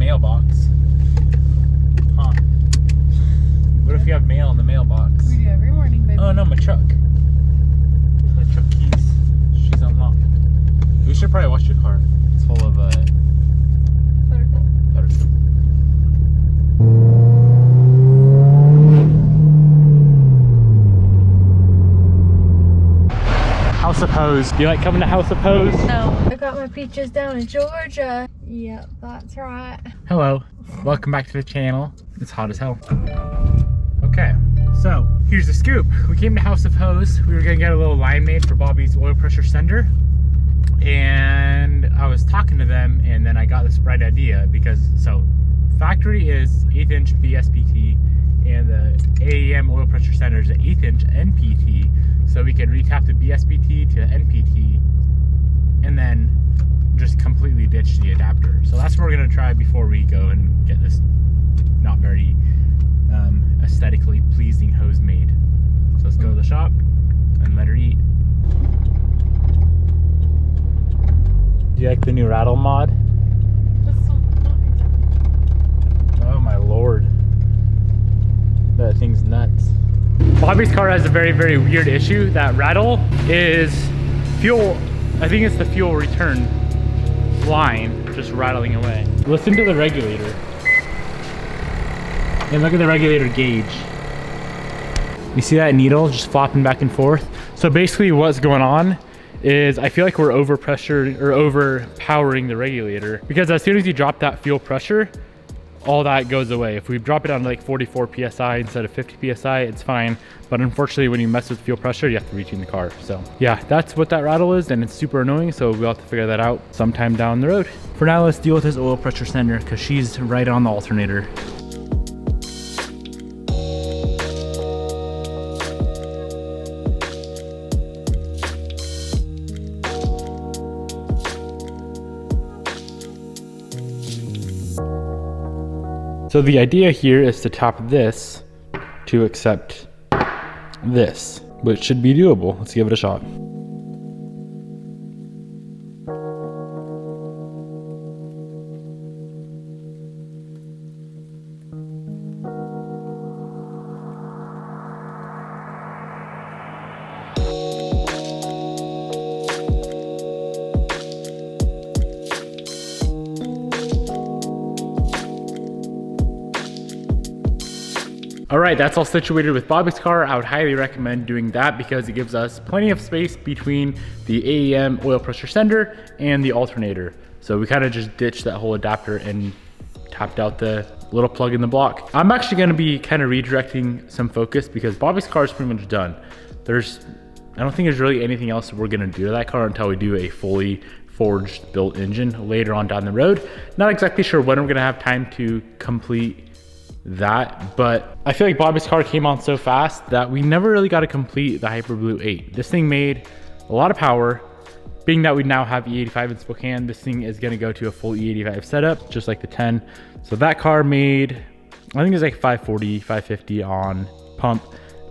mailbox. Huh. What if you have mail in the mailbox? We do every morning, baby. Oh no, my truck. My truck keys. She's unlocked. We should probably wash your car. It's full of powder coat. House of Hose. Do you like coming to House of Hose? No. I got my peaches down in Georgia. Yep, that's right. Hello. Welcome back to the channel. It's hot as hell. Okay, so here's the scoop. We came to House of Hose. We were gonna get a little line made for Bobby's oil pressure sender. And I was talking to them and then I got this bright idea because, so factory is 1/8 inch BSPT and the AEM oil pressure sender is an 1/8 inch NPT. So we could retap the BSPT to NPT and then just completely ditch the adapter. So that's what we're gonna try before we go and get this not very aesthetically pleasing hose made. So let's go to the shop and let her eat. Do you like the new rattle mod? Oh my lord. That thing's nuts. Bobby's car has a very, very weird issue. That rattle is fuel. I think it's the fuel return line just rattling away. Listen to the regulator. And look at the regulator gauge. You see that needle just flopping back and forth? So basically what's going on is I feel like we're overpressured or overpowering the regulator, because as soon as you drop that fuel pressure, all that goes away. If we drop it down to like 44 PSI instead of 50 PSI, it's fine. But unfortunately, when you mess with fuel pressure, you have to retune the car. So yeah, that's what that rattle is, and it's super annoying. So we'll have to figure that out sometime down the road. For now, let's deal with this oil pressure sender because she's right on the alternator. So the idea here is to tap this to accept this, which should be doable. Let's give it a shot. All right, that's all situated with Bobby's car. I would highly recommend doing that because it gives us plenty of space between the AEM oil pressure sender and the alternator. So we kind of just ditched that whole adapter and tapped out the little plug in the block. I'm actually gonna be kind of redirecting some focus because Bobby's car is pretty much done. I don't think there's really anything else we're gonna do to that car until we do a fully forged built engine later on down the road. Not exactly sure when we're gonna have time to complete that, but I feel like Bobby's car came on so fast that we never really got to complete the Hyperblue 8. This thing made a lot of power. Being that we now have E85 in Spokane, this thing is going to go to a full E85 setup, just like the 10. So that car made, I think it's like 540, 550 on pump,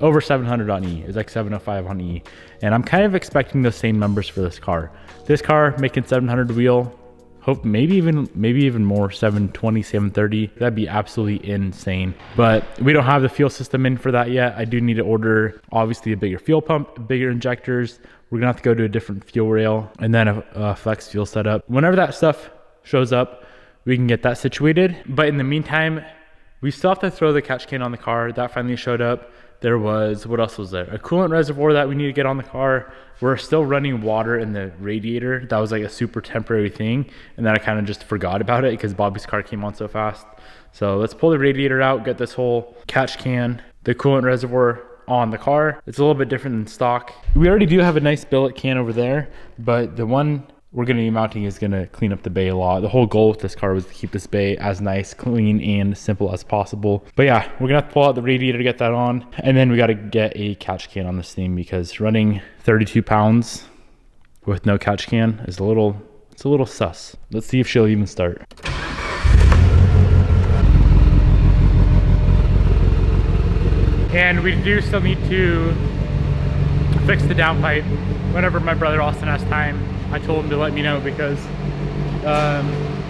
over 700 on E. It's like 705 on E. And I'm kind of expecting those same numbers for this car. This car making 700 wheel, hope maybe even more, 720, 730. That'd be absolutely insane. But we don't have the fuel system in for that yet. I do need to order obviously a bigger fuel pump, bigger injectors. We're gonna have to go to a different fuel rail and then a flex fuel setup. Whenever that stuff shows up, we can get that situated. But in the meantime, we still have to throw the catch can on the car. That finally showed up. There was, what else was there? A coolant reservoir that we need to get on the car. We're still running water in the radiator. That was like a super temporary thing. And then I kind of just forgot about it because Bobby's car came on so fast. So let's pull the radiator out, get this whole catch can, the coolant reservoir on the car. It's a little bit different than stock. We already do have a nice billet can over there, but the one we're going to be mounting is going to clean up the bay a lot. The whole goal with this car was to keep this bay as nice, clean, and simple as possible. But yeah, we're going to have to pull out the radiator to get that on. And then we got to get a catch can on this thing because running 32 pounds with no catch can is it's a little sus. Let's see if she'll even start. And we do still need to fix the downpipe. Whenever my brother Austin has time, I told him to let me know because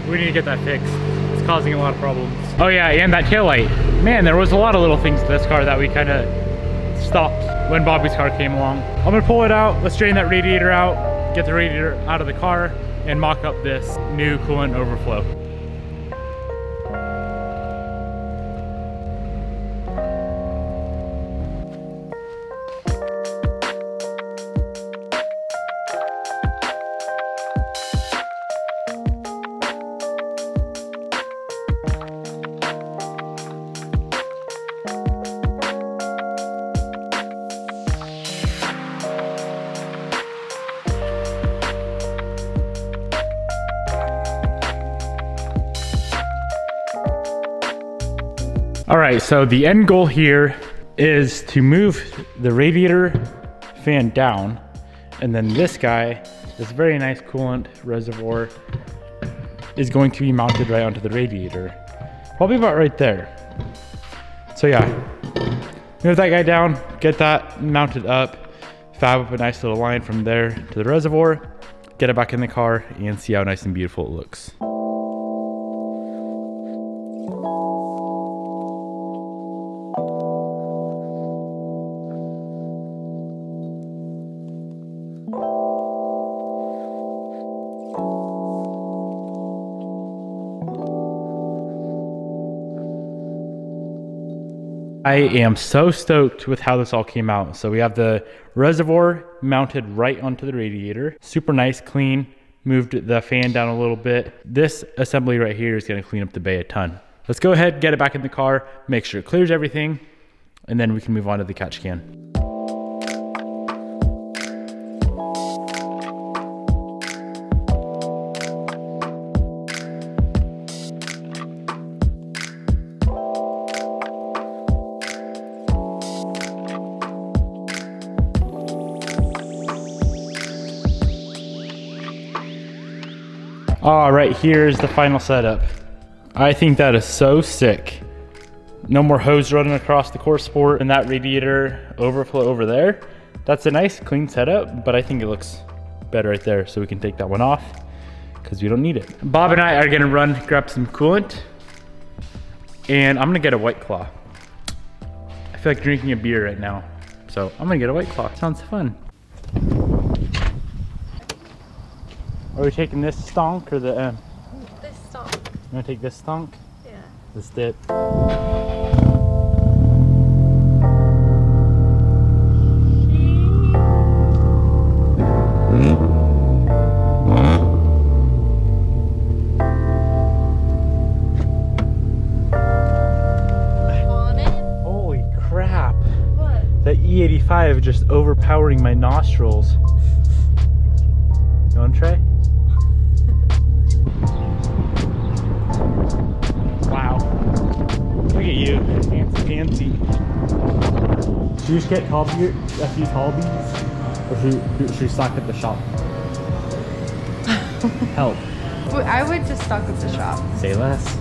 we need to get that fixed. what's causing a lot of problems. Oh yeah, and that tail light. Man, there was a lot of little things to this car that we kind of stopped when Bobby's car came along. I'm gonna pull it out. Let's drain that radiator out, get the radiator out of the car, and mock up this new coolant overflow. All right, so the end goal here is to move the radiator fan down, and then this guy, this very nice coolant reservoir, is going to be mounted right onto the radiator. Probably about right there. So yeah, move that guy down, get that mounted up, fab up a nice little line from there to the reservoir, get it back in the car, and see how nice and beautiful it looks. I am so stoked with how this all came out. So we have the reservoir mounted right onto the radiator. Super nice, clean, moved the fan down a little bit. This assembly right here is gonna clean up the bay a ton. Let's go ahead, get it back in the car, make sure it clears everything, and then we can move on to the catch can. All right, here's the final setup. I think that is so sick. No more hose running across the core support and that radiator overflow over there. That's a nice clean setup, but I think it looks better right there. So we can take that one off because we don't need it. Bob and I are gonna run, grab some coolant, and I'm gonna get a White Claw. I feel like drinking a beer right now. So I'm gonna get a White Claw, sounds fun. Are we taking this stonk or the This stonk. You wanna take this stonk? Yeah. This dip. Holy crap. What? That E85 just overpowering my nostrils. You wanna try? Wow. Look at you. Fancy. Should you just get a few tall bees? Or should we stock at the shop? Help. I would just stock up the shop. Say less.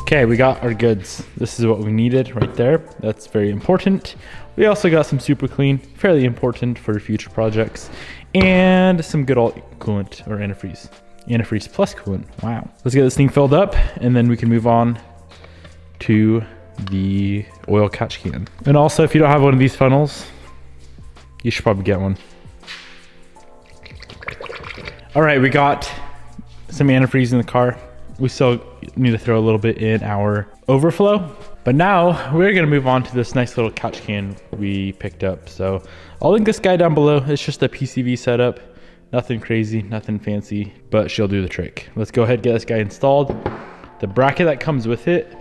Okay, we got our goods. This is what we needed right there. That's very important. We also got some super clean, fairly important for future projects, and some good old coolant or antifreeze. Antifreeze plus coolant. Wow. Let's get this thing filled up and then we can move on to the oil catch can. And also, if you don't have one of these funnels, you should probably get one. All right, we got some antifreeze in the car. We still need to throw a little bit in our overflow, but now we're gonna move on to this nice little catch can we picked up. So I'll link this guy down below. It's just a PCV setup. Nothing crazy, nothing fancy, but she'll do the trick. Let's go ahead and get this guy installed. The bracket that comes with it,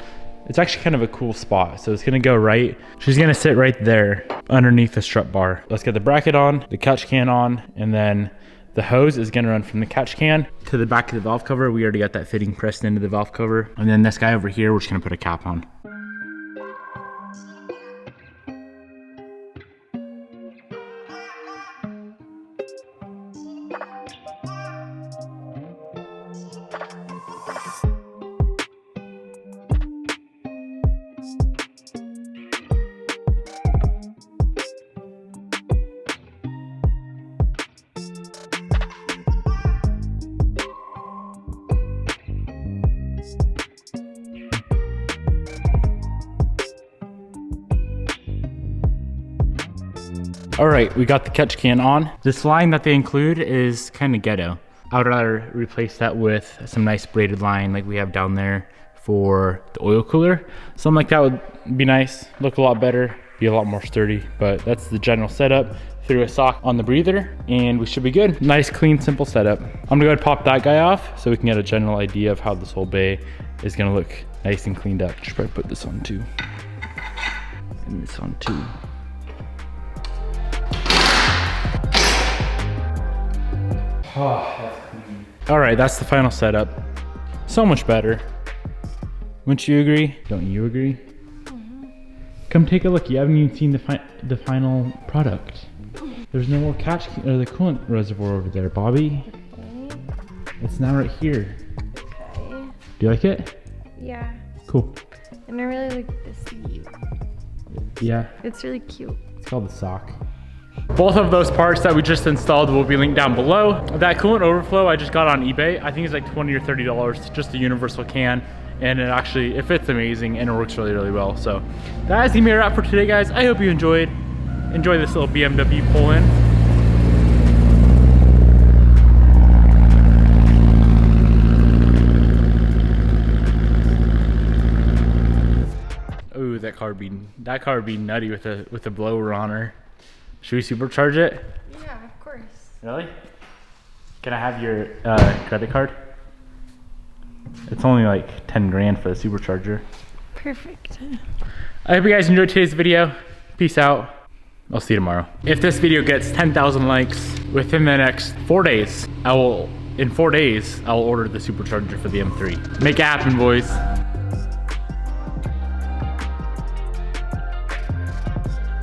it's actually kind of a cool spot. So it's gonna go right, she's gonna sit right there underneath the strut bar. Let's get the bracket on, the catch can on, and then the hose is gonna run from the catch can to the back of the valve cover. We already got that fitting pressed into the valve cover. And then this guy over here, we're just gonna put a cap on. All right, we got the catch can on. This line that they include is kind of ghetto. I would rather replace that with some nice braided line like we have down there for the oil cooler. Something like that would be nice, look a lot better, be a lot more sturdy, but that's the general setup. Threw a sock on the breather and we should be good. Nice, clean, simple setup. I'm gonna go ahead and pop that guy off so we can get a general idea of how this whole bay is gonna look nice and cleaned up. Should probably put this on too. And this on too. Oh, that's clean. All right, that's the final setup. So much better. Wouldn't you agree? Don't you agree? Come take a look. You haven't even seen the final product. There's no more the coolant reservoir over there, Bobby. Okay. It's now right here. Okay. Do you like it? Yeah. Cool. And I really like the sleeve. Yeah. It's really cute. It's called the sock. Both of those parts that we just installed will be linked down below. That coolant overflow I just got on eBay. I think it's like $20 or $30, just the universal can. And it fits amazing and it works really, really well. So that is the mirror wrap for today, guys. I hope you enjoyed. Enjoy this little BMW pull-in. Ooh, that car would be nutty with a blower on her. Should we supercharge it? Yeah, of course. Really? Can I have your credit card? It's only like 10 grand for the supercharger. Perfect. I hope you guys enjoyed today's video. Peace out. I'll see you tomorrow. If this video gets 10,000 likes within the next 4 days, in 4 days, I will order the supercharger for the M3. Make it happen, boys.